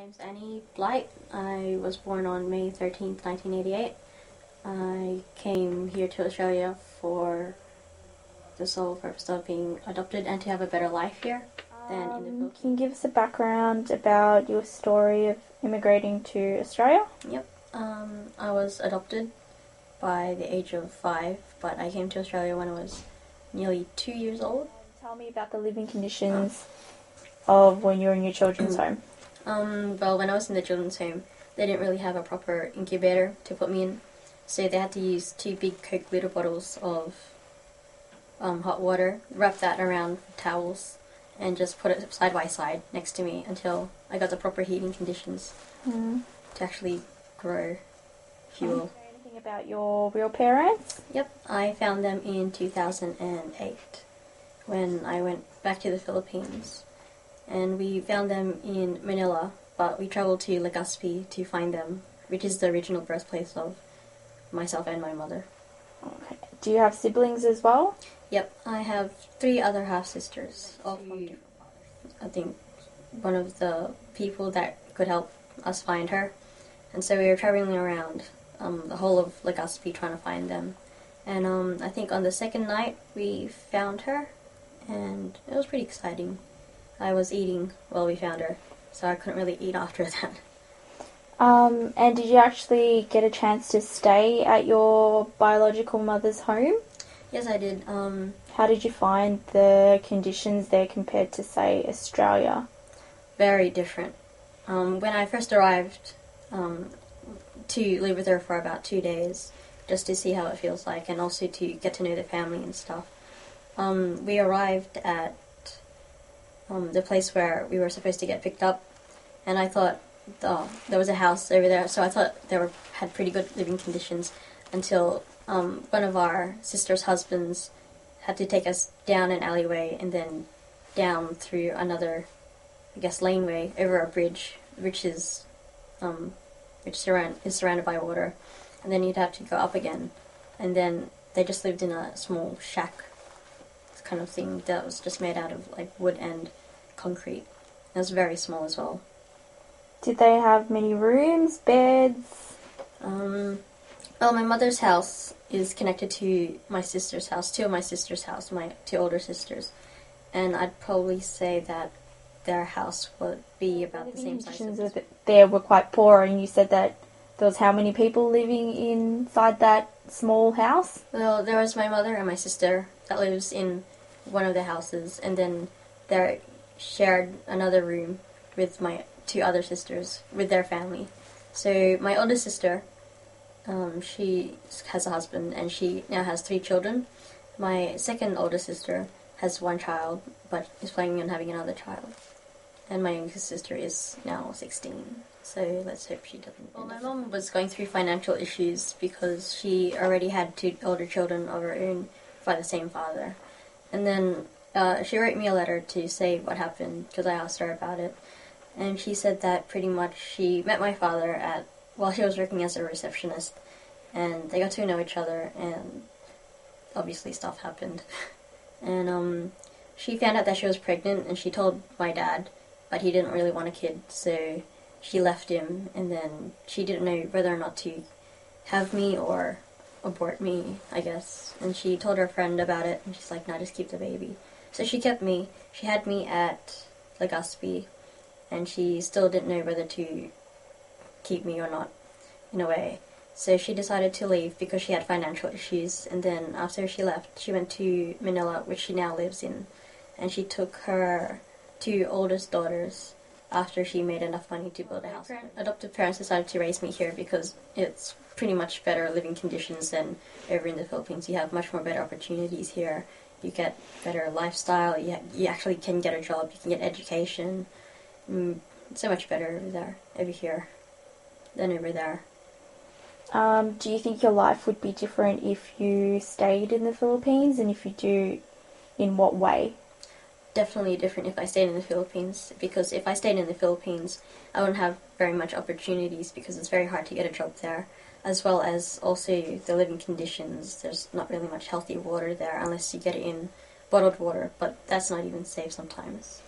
name's Annie Blight. I was born on May 13th, 1988. I came here to Australia for the sole purpose of being adopted and to have a better life here than in the Philippines. Can you give us a background about your story of immigrating to Australia? Yep. I was adopted by the age of 5, but I came to Australia when I was nearly 2 years old. Tell me about the living conditions of when you were in your children's home. Well, when I was in the children's home, they didn't really have a proper incubator to put me in, so they had to use 2 big Coke liter bottles of hot water, wrap that around towels, and just put it side by side next to me until I got the proper heating conditions to actually grow fuel. Do you know anything about your real parents? Yep, I found them in 2008 when I went back to the Philippines. And we found them in Manila, but we traveled to Legazpi to find them, which is the original birthplace of myself and my mother. Okay. Do you have siblings as well? Yep, I have 3 other half-sisters, all from different fathers. I think one of the people that could help us find her. And so we were traveling around the whole of Legazpi trying to find them. And I think on the second night we found her, and it was pretty exciting. I was eating while we found her, so I couldn't really eat after that. And did you actually get a chance to stay at your biological mother's home? Yes, I did. How did you find the conditions there compared to, say, Australia? Very different. When I first arrived to live with her for about 2 days, just to see how it feels like, and also to get to know the family and stuff, we arrived at the place where we were supposed to get picked up, and I thought there was a house over there, so I thought they had pretty good living conditions until one of our sister's husbands had to take us down an alleyway and then down through another, I guess, laneway over a bridge, which is surrounded by water, and then you'd have to go up again, and then they just lived in a small shack kind of thing that was just made out of like wood and concrete. It was very small as well. Did they have many rooms, beds? Well, my mother's house is connected to my sister's house, 2 of my sister's house, my 2 older sisters, and I'd probably say that their house would be about the same size. Conditions there were quite poor, and you said that there was how many people living inside that small house? Well, there was my mother and my sister that lives in one of the houses, and then they shared another room with my 2 other sisters with their family. So my oldest sister, she has a husband and she now has 3 children. My second oldest sister has 1 child but is planning on having another child. And my youngest sister is now 16. So let's hope she doesn't. Well, my mom was going through financial issues because she already had 2 older children of her own by the same father. And then she wrote me a letter to say what happened because I asked her about it. And she said that pretty much she met my father while she was working as a receptionist, and they got to know each other, and obviously stuff happened. And she found out that she was pregnant, and she told my dad, but he didn't really want a kid, so she left him, and then she didn't know whether or not to have me or abort me, I guess. And she told her friend about it, and she's like, no, just keep the baby. So she kept me. She had me at Legazpi, and she still didn't know whether to keep me or not, in a way. So she decided to leave because she had financial issues, and then after she left, she went to Manila, which she now lives in, and she took her 2 oldest daughters after she made enough money to build a house. Adoptive parents decided to raise me here because it's pretty much better living conditions than over in the Philippines. You have much more better opportunities here. You get better lifestyle, you actually can get a job, you can get education. So much better over here, than over there. Do you think your life would be different if you stayed in the Philippines, and if you do, in what way? Definitely different if I stayed in the Philippines, because if I stayed in the Philippines, I wouldn't have very much opportunities because it's very hard to get a job there, as well as also the living conditions. There's not really much healthy water there unless you get it in bottled water, but that's not even safe sometimes.